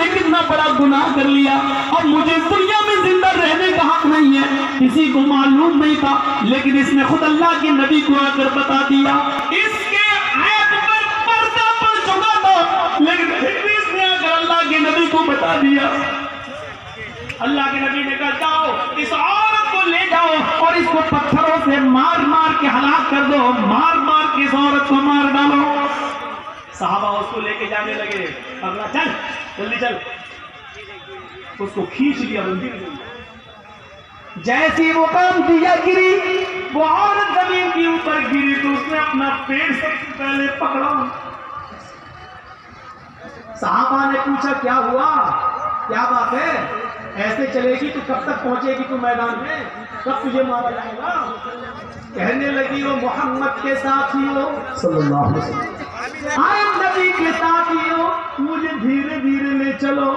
कितना बड़ा गुनाह कर लिया, अब मुझे दुनिया में जिंदा रहने का हक नहीं है। किसी को मालूम नहीं था, लेकिन इसने खुद अल्लाह के नबी को आकर बता दिया। इसके ऐब पर पर्दा पड़ चुका था, लेकिन इसने आकर अल्लाह के नबी को बता दिया। अल्लाह के नबी ने कहा जाओ इस औरत को ले जाओ और इसको पत्थरों से मार मार के हलाक कर दो, मार मार के इस औरत को मार डालो। सहाबा उसको लेके जाने लगे, अगला चल जल्दी चल, उसको खींच लिया मंदिर में। जैसी वो काम दिया गिरी, वो औरत जमीन के ऊपर गिरी तो उसने अपना पेट सबसे पहले पकड़ा। सहाबा ने पूछा क्या हुआ, क्या बात है, ऐसे चलेगी तो कब तक पहुंचेगी तू मैदान में, कब तुझे मारा जाएगा। कहने लगी वो मोहम्मद के साथियों सल्लल्लाहु अलैहि वसल्लम, आए नबी के साथियों, मुझे धीरे धीरे ले चलो।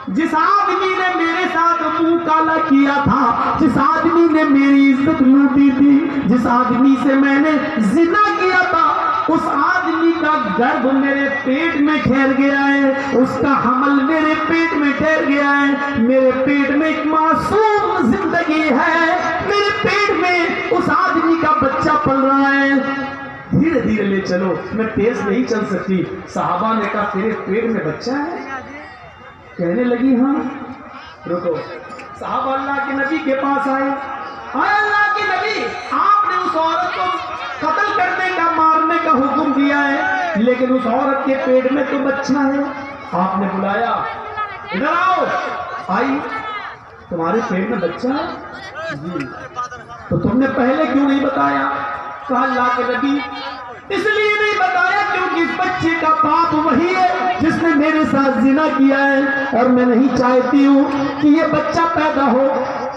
जिस आदमी ने मेरे साथ मुंह काला किया था, जिस आदमी ने मेरी इज्जत लूटी थी, जिस आदमी से मैंने जिना किया था, उस आदमी का गर्भ मेरे पेट में ठहर गया है, उसका हमल मेरे पेट में ठहर गया है, मेरे पेट में एक मासूम जिंदगी है, मेरे पेट में उस आदमी का बच्चा पल रहा है, धीरे धीरे ले चलो, मैं तेज नहीं चल सकती। सहाबा ने कहा तेरे पेट में बच्चा है? कहने लगी हाँ। रुको, सहाबा अल्लाह के नबी के पास आए, अल्लाह के नबी आपने उस औरत को कत्ल करने का, मारने का हुक्म दिया है, लेकिन उस औरत के पेट में तो बच्चा है। आपने बुलाया, इधर आओ। आई, तुम्हारे पेट में बच्चा है? जी। तो तुमने पहले क्यों नहीं बताया? कहा अल्लाह के नबी इसलिए नहीं बताया क्योंकि इस बच्चे का बाप वही है जिसने मेरे साथ जिना किया है, और मैं नहीं चाहती हूँ कि ये बच्चा पैदा हो,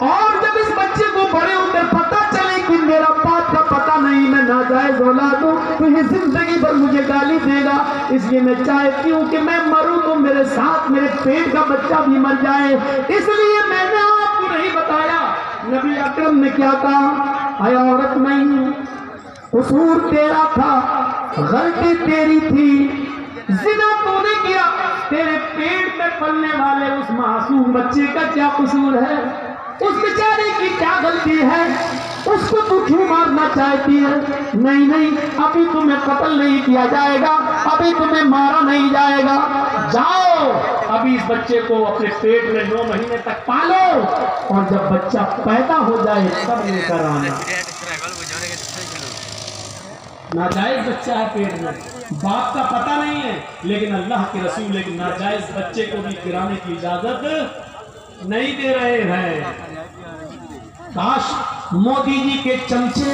और जब इस बच्चे को बड़े होकर पता चले कि मेरा बाप का पता नहीं, मैं नाजायज औलाद हूँ, तो ये जिंदगी भर मुझे गाली देगा। इसलिए मैं चाहती हूँ कि मैं मरूं तो मेरे साथ मेरे पेट का बच्चा भी मर जाए, इसलिए मैंने आपको नहीं बताया। नबी अकरम ने क्या कहा, आया औरत नहीं, कसूर तेरा था, गलती तेरी थी, जिना तूने किया, तेरे पेट में पलने वाले उस मासूम बच्चे का क्या कसूर है, उस बेचारे की क्या गलती है, उसको तू क्यों मारना चाहती है? नहीं नहीं, अभी तुम्हें कत्ल नहीं किया जाएगा, अभी तुम्हें मारा नहीं जाएगा, जाओ अभी इस बच्चे को अपने पेट में 9 महीने तक पालो, और जब बच्चा पैदा हो जाए तब लेकर आना। नाजायज बच्चा है पेट में, बाप का पता नहीं है, लेकिन अल्लाह के रसूल एक नाजायज बच्चे को भी गिराने की इजाजत नहीं दे रहे हैं। काश मोदी जी के चमचे,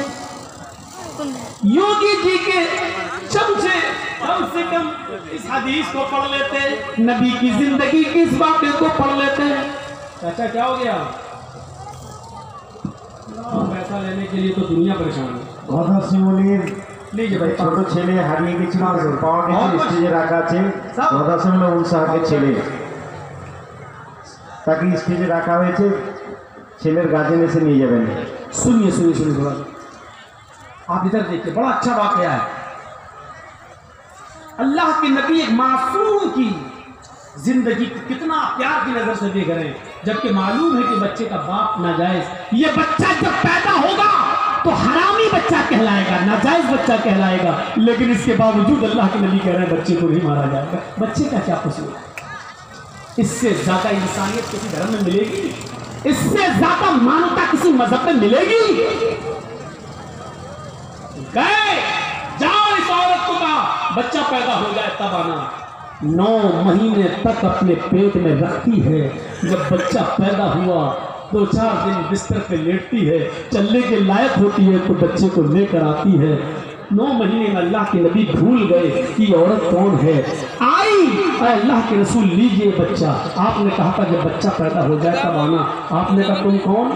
योगी जी के चमचे कम से कम इस हदीस को पढ़ लेते, नबी की जिंदगी की इस बातें को पढ़ लेते। अच्छा क्या हो गया? पैसा लेने के लिए तो दुनिया परेशान है। ছোট ছেলে হারিয়ে গেছিল, পাওয়া গেছে, স্টেজে রাখা আছে, গদাসন উৎসাহের ছেলে, তাকে স্টেজে রাখা হয়েছে, ছেলের গার্জেন এসে নিয়ে যাবেন। सुनिए सुनिए सुनिए थोड़ा, आप इधर देखिए, बड़ा अच्छा वाकया है। अल्लाह के नबी एक मासूम की जिंदगी कितना प्यार की नजर से देख रहे हैं, जबकि मालूम है कि बच्चे का बाप नाजायज, ये बच्चा जब पैदा होगा तो हरामी बच्चा कहलाएगा, नाजायज बच्चा कहलाएगा, लेकिन इसके बावजूद अल्लाह के नबी कह रहे हैं बच्चे को नहीं मारा जाएगा। बच्चे का क्या कसूर है? इससे ज्यादा इंसानियत किसी धर्म में मिलेगी? इससे ज्यादा मानवता किसी मजहब में मिलेगी? गए, जाओ इस औरत को कहा बच्चा पैदा हो जाए तब आना। 9 महीने तक अपने पेट में रखती है, जब बच्चा पैदा हुआ 2-4 दिन बिस्तर पे लेटती है, चलने के लायक होती है तो बच्चे को लेकर आती है। 9 महीने में अल्लाह के नबी भूल गए कि औरत कौन है। आई, अल्लाह के रसूल लीजिए बच्चा, आपने कहा था जब बच्चा पैदा हो जाए तब आना। आपने कहा तुम कौन?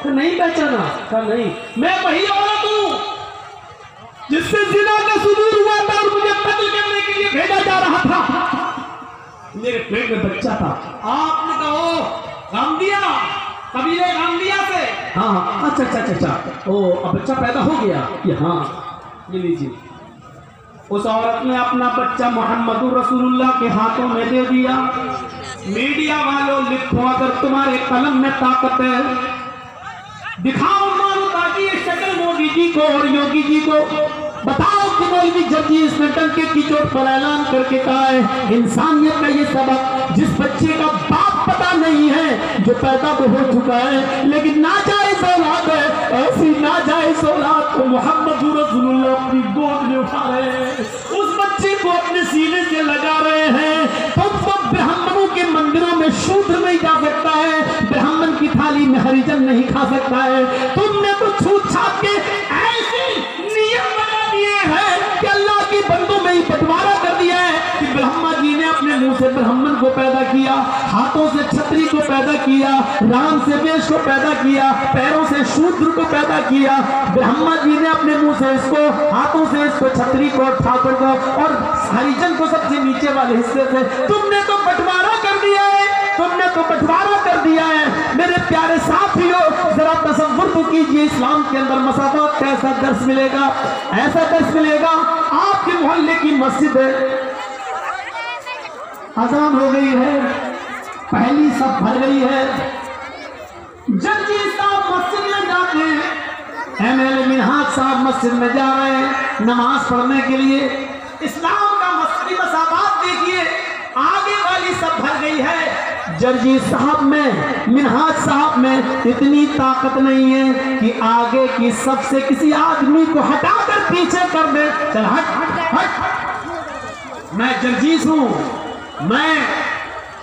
तो नहीं पहचाना? कहा नहीं, मैं वही औरत हूँ जिससे जिना का सुदूर हुआ था और मुझे कत्ल करने के लिए भेजा जा रहा था, मेरे पेट में बच्चा था। आपने कहा ओ गांधिया, कबीले गांधिया से? हाँ अच्छा अच्छा अच्छा, ओ अब बच्चा पैदा हो गया? ये हाँ, ये लीजिए। उस औरत ने अपना बच्चा मोहम्मद रसूलुल्लाह के हाथों में दे दिया। मीडिया वालों लिखो, अगर तुम्हारे कलम में ताकत है दिखाओ मानो, ताकि ये शक्ल मोदी जी को और योगी जी को बताओ कि मौलवी जर्जीस ने टंके की चोट पर ऐलान करके कहा है इंसानियत का ये सबक, जिस बच्चे का बाप पता नहीं है जो पैदा तो हो चुका है लेकिन नाजायज औलाद है, ऐसी नाजायज औलाद को मोहम्मद रसूलुल्लाह अपनी गोद में उठा रहे हैं, उस बच्चे को अपने सीने से लगा रहे हैं। तुम तो ब्राह्मणों के मंदिरों में शूद्र नहीं जा सकता है, ब्राह्मण की थाली में हरिजन नहीं खा सकता है। तुमने तो छूत छाप के ऐसे नियम बना दिए हैं कि अल्लाह की बंदों में ही बंटवारा कर दिया है कि ब्रह्मा जी ने अपने मुंह से ब्राह्मण को पैदा किया, हाथों से क्षत्रिय को पैदा किया, राम से वेश को पैदा किया, पैरों से शूद्र को पैदा किया। ब्रह्मा जी ने अपने मुंह से इसको, हाथों से इसको क्षत्रिय को, ठाकुर को और हरिजन को सबसे नीचे वाले हिस्से से। तुमने तो बंटवारा कर दिया है, तुमने तो बंटवारा कर दिया है। मेरे प्यारे साथियों, जरा तसव्वुर तो कीजिए, इस्लाम के अंदर मसाफात का ऐसा दर्स मिलेगा, ऐसा दर्स मिलेगा। आपके मोहल्ले की मस्जिद है, अजान हो गई है, पहली सब भर गई है, जर्जी साहब मस्जिद में जाते हैं, एमएलए मिनहाज साहब मस्जिद में जा रहे हैं नमाज पढ़ने के लिए। इस्लाम का मस्जिदी मसाफात देखिए, आगे वाली सब भर गई है, जर्जी साहब में, मिनहाज साहब में इतनी ताकत नहीं है कि आगे की सबसे किसी आदमी को हटाकर पीछे कर दे। चल हट हट हट, मैं जर्जीस हूं, मैं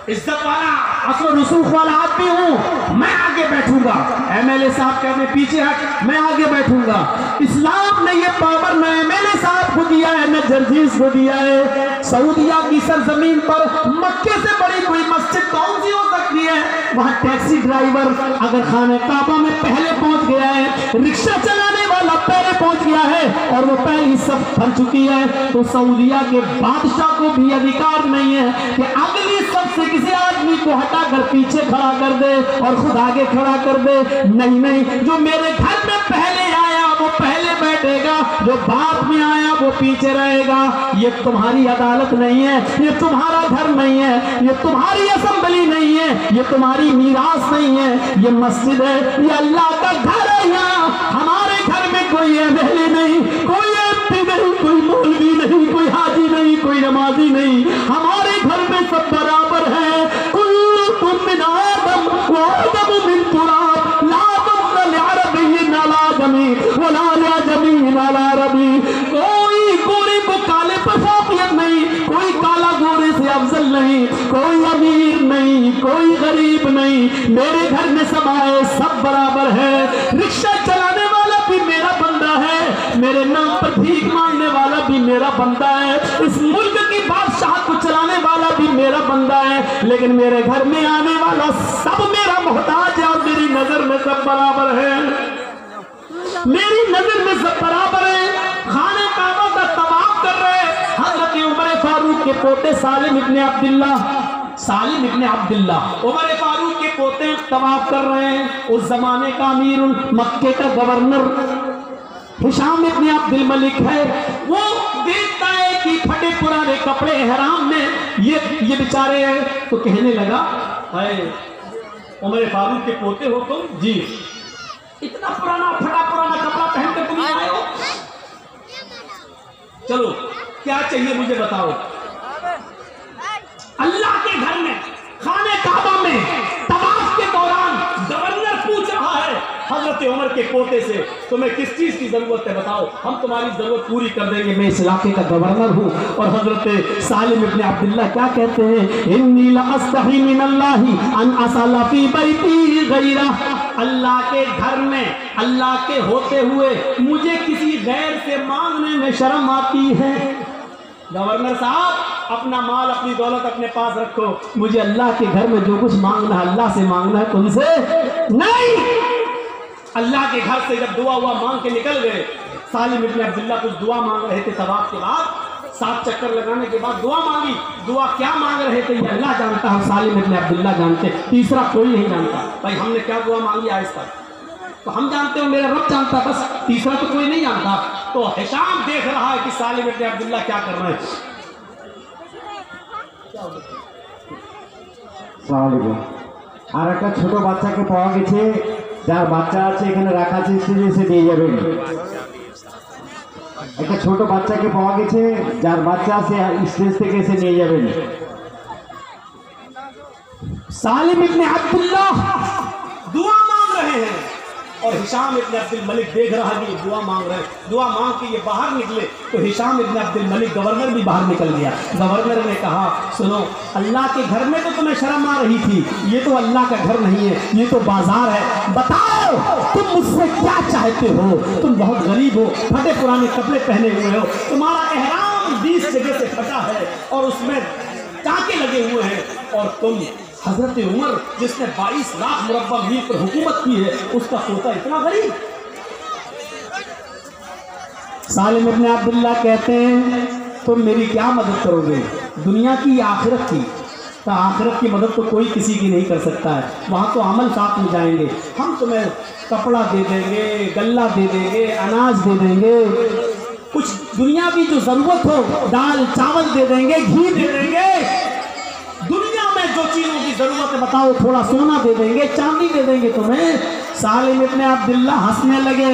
इज्जत वाला असर रसूख वाला आदमी हूं, मैं आगे बैठूंगा। एमएलए साहब कहते हैं पीछे हट, मैं आगे बैठूंगा। इस्लाम ने ये पावर न एमएलए साहब को दिया है न जर्जीस को दिया है। सऊदिया की सरजमीन पर मक्के से बड़ी कोई मस्जिद कौन सी हो सकती है? वहां टैक्सी ड्राइवर अगर खाने काबा में पहले पहुंच गया है, रिक्शा चलाने वाला पहले पहुंच गया है और वो पहली सब भर चुकी है, तो सऊदिया के बादशाह को भी अधिकार नहीं है कि अगली सबसे किसी आदमी को हटाकर पीछे खड़ा कर दे और खुद आगे खड़ा कर दे। नहीं नहीं, जो मेरे घर में पहले आया वो पहले बैठेगा, जो बाद में आया वो पीछे रहेगा। ये तुम्हारी अदालत नहीं है, ये तुम्हारा घर नहीं है, ये तुम्हारी असेंबली नहीं है, ये तुम्हारी मीरास नहीं है, ये मस्जिद है, ये अल्लाह का घर है। यहाँ हमारे घर में कोई एमएलए नहीं, कोई एमपी नहीं, कोई मौलवी नहीं, कोई हाजी नहीं, कोई नमाजी नहीं, हमारे घर में सब बराबर है। कुल्लुकुम मिन आदम व आदम मिन तुराब, ला फज़्ल लिअरबिय्यिन अला जमी व ला लिअजमिय्यिन अला अरबी। कोई गोरे को काले पर फौकियत नहीं, कोई काला गोरे से अफजल नहीं, कोई अमीर नहीं, कोई गरीब नहीं, मेरे घर में सब आए, सब बराबर है। रिक्शा चलाने वाला भी मेरा बंदा है, मेरे नाम पर भीख मांगने वाला भी मेरा बंदा है, इस मुल्क की बादशाह को चलाने वाला भी मेरा बंदा है, लेकिन मेरे घर में आने वाला सब मेरा मोहताज है और मेरी नजर में सब बराबर है, मेरी नजर में सब बराबर है। खाने काबा का तवाफ कर रहे हजरत उमर फारूक के पोते सालिम इब्ने अब्दुल्ला, सालिम इब्ने अब्दुल्ला उमर फारूक के पोते तवाफ कर रहे हैं। उस जमाने का अमीर मक्के का गवर्नर हिशाम इब्ने अब्दुल मलिक है, वो देखता है कि फटे पुराने कपड़े हराम में ये बेचारे हैं, तो कहने लगा है उमर फारूक के पोते हो तुम? जी। इतना पुराना फटा पुराना कपड़ा पहन कर तुम आए हो? चलो क्या चाहिए मुझे बताओ। अल्लाह के घर में खाने काबा में तवाफ के दौरान गवर्नर पूछ रहा है हजरत उमर के पोते से, तुम्हें किस चीज की जरूरत है बताओ, हम तुम्हारी जरूरत पूरी कर देंगे, मैं इस इलाके का गवर्नर हूँ। और हजरत सालिम इब्ने अब्दुल्ला क्या कहते हैं? इन्नी ला अस्तही मिनल्लाहि अन असला फी बैती गैरा, अल्लाह के घर में अल्लाह के होते हुए मुझे किसी गैर से मांगने में शर्म आती है। गवर्नर साहब अपना माल अपनी दौलत अपने पास रखो, मुझे अल्लाह के घर में जो कुछ मांगना है अल्लाह से मांगना है, तुमसे नहीं। अल्लाह के घर से जब दुआ हुआ मांग के निकल गए, सालिम इब्ने अब्दुल्ला कुछ दुआ मांग रहे थे तवाफ के बाद, 7 चक्कर लगाने के बाद दुआ मांगी। दुआ क्या मांग रहे थे ये अल्लाह जानता है, सालिम इब्ने अब्दुल्ला जानते, तीसरा कोई नहीं जानता। भाई हमने क्या दुआ मांगी आज तक तो हम जानते हो, मेरा रब जानता, बस तीसरा तो कोई नहीं जानता। तो हिशाम देख रहा है कि सालिम इब्ने अब्दुल्ला क्या कर रहे हैं। আসসালামু আলাইকুম। আর একটা ছোট বাচ্চাকে পাওয়া গেছে, যার বাচ্চা আছে এখানে রাখা আছে, স্টেজে এসে দিয়ে যাবেন। একটা ছোট বাচ্চাকে পাওয়া গেছে, যার বাচ্চা আছে স্টেজ থেকে এসে নিয়ে যাবেন। सालिम इब्ने अब्दुल्लाह दुआ मांग रहे हैं और हिशाम इब्ने अब्दुल मलिक देख रहा है कि ये दुआ मांग रहे हैं। दुआ मांग के ये बाहर निकले तो हिशाम इब्ने अब्दुल मलिक गवर्नर भी बाहर निकल गया। गवर्नर ने कहा सुनो, अल्लाह के घर में तो तुम्हें शर्म आ रही थी, ये तो अल्लाह का घर नहीं है, ये तो बाजार है। बताओ तुम मुझसे क्या चाहते हो? तुम बहुत गरीब हो, फटे पुराने कपड़े पहने हुए हो, तुम्हारा एहराम 20 जगह से फटा है और उसमें टाके लगे हुए हैं, और तुम हजरत उमर जिसने 22 लाख मुरब्बा मील पर हुकूमत की है, उसका पोता इतना गरीब। सालिम इब्ने अब्दुल्लाह कहते हैं तुम मेरी क्या मदद करोगे? दुनिया की या आखिरत की? तो आखिरत की मदद तो कोई किसी की नहीं कर सकता है, वहाँ तो अमल साथ में जाएंगे। हम तुम्हें कपड़ा दे देंगे, गल्ला दे देंगे, अनाज दे देंगे, कुछ दुनिया की जो जरूरत हो दाल चावल दे देंगे, घी दे देंगे, दुनिया में जो चीजों की जरूरत है बताओ, थोड़ा सोना दे देंगे, चांदी दे देंगे तुम्हें। सालिम इब्ने अब्दुल्लाह हंसने लगे।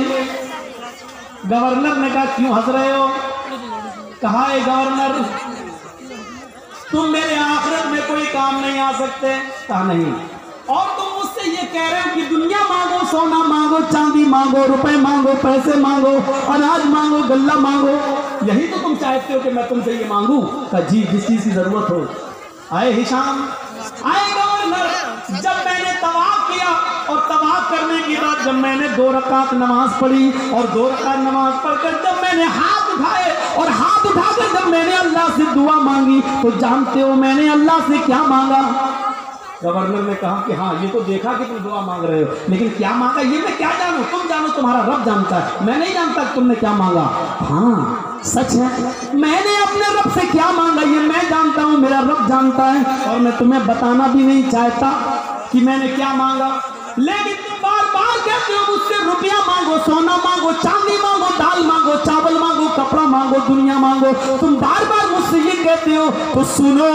गवर्नर ने कहा क्यों हंस रहे हो? कहा है गवर्नर तुम मेरे आखिरत में कोई काम नहीं आ सकते? कहा नहीं। और तुम मुझसे ये कह रहे हो कि दुनिया मांगो, सोना मांगो, चांदी मांगो, रुपए मांगो, पैसे मांगो, अनाज मांगो, गल्ला मांगो, यही तो तुम चाहते हो कि मैं तुमसे ये मांगू? कहा जी, जिस चीज की जरूरत हो। आए हिशाम, आए गवर्नर, जब मैंने तवाफ किया और तवाफ करने के बाद जब मैंने 2 रकात नमाज पढ़ी और 2 रकात नमाज पढ़कर जब मैंने हाथ उठाए और हाथ उठाकर जब मैंने अल्लाह से दुआ मांगी, तो जानते हो मैंने अल्लाह से क्या मांगा? गवर्नर ने कहा कि हाँ ये तो देखा कि तुम दुआ मांग रहे हो, लेकिन क्या मांगा ये मैं क्या जानूं? तुम जानो, तुम्हारा रब जानता है, मैं नहीं जानता कि तुमने क्या मांगा। हाँ सच है, मैंने अपने रब से क्या मांगा ये मैं जानता हूँ, मेरा रब जानता है, और मैं तुम्हें बताना भी नहीं चाहता कि मैंने क्या मांगा। लेकिन तुम बार बार कहते हो मुझसे रुपया मांगो, सोना मांगो, चांदी मांगो, दाल मांगो, चावल मांगो, कपड़ा मांगो, दुनिया मांगो, तुम बार बार मुझसे ये कहते हो। तो सुनो,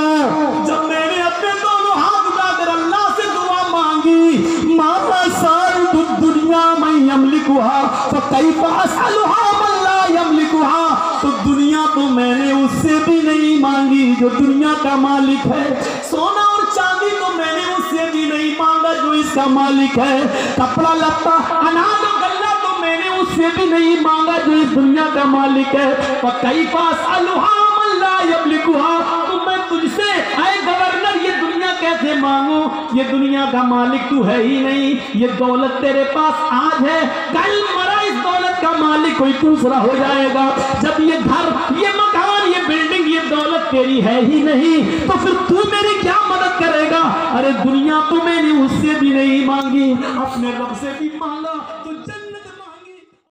जब मैंने अपने दोनों हाथ उठाकर अल्लाह से दुआ मांगी, मामा सारी दुनिया में यमलिकुहा फकैफ असअलुहा मन ला यमलिकुहा, तो दुनिया तो मैंने उससे भी नहीं मांगी जो दुनिया का मालिक है, सोना और चांदी तो मैंने उससे भी नहीं मांगा जो इसका मालिक है, कपड़ा लत्ता अनाज और गल्ला तो मैंने उससे भी नहीं मांगा जो इस दुनिया का मालिक है। फकैफ असअलुहा मन ला यमलिकुहा, तो मैं तुझसे ऐ गवर्नर ये दुनिया कैसे मांगू? ये दुनिया का मालिक तू है ही नहीं, ये दौलत तेरे पास आज है, कल मरा इस दौलत का मालिक कोई दूसरा हो जाएगा। जब ये घर, ये मकान, ये बिल्डिंग, ये दौलत तेरी है ही नहीं, तो फिर तू मेरी क्या मदद करेगा? अरे दुनिया तो मैंने उससे भी नहीं मांगी, अपने रब से भी मांगा तो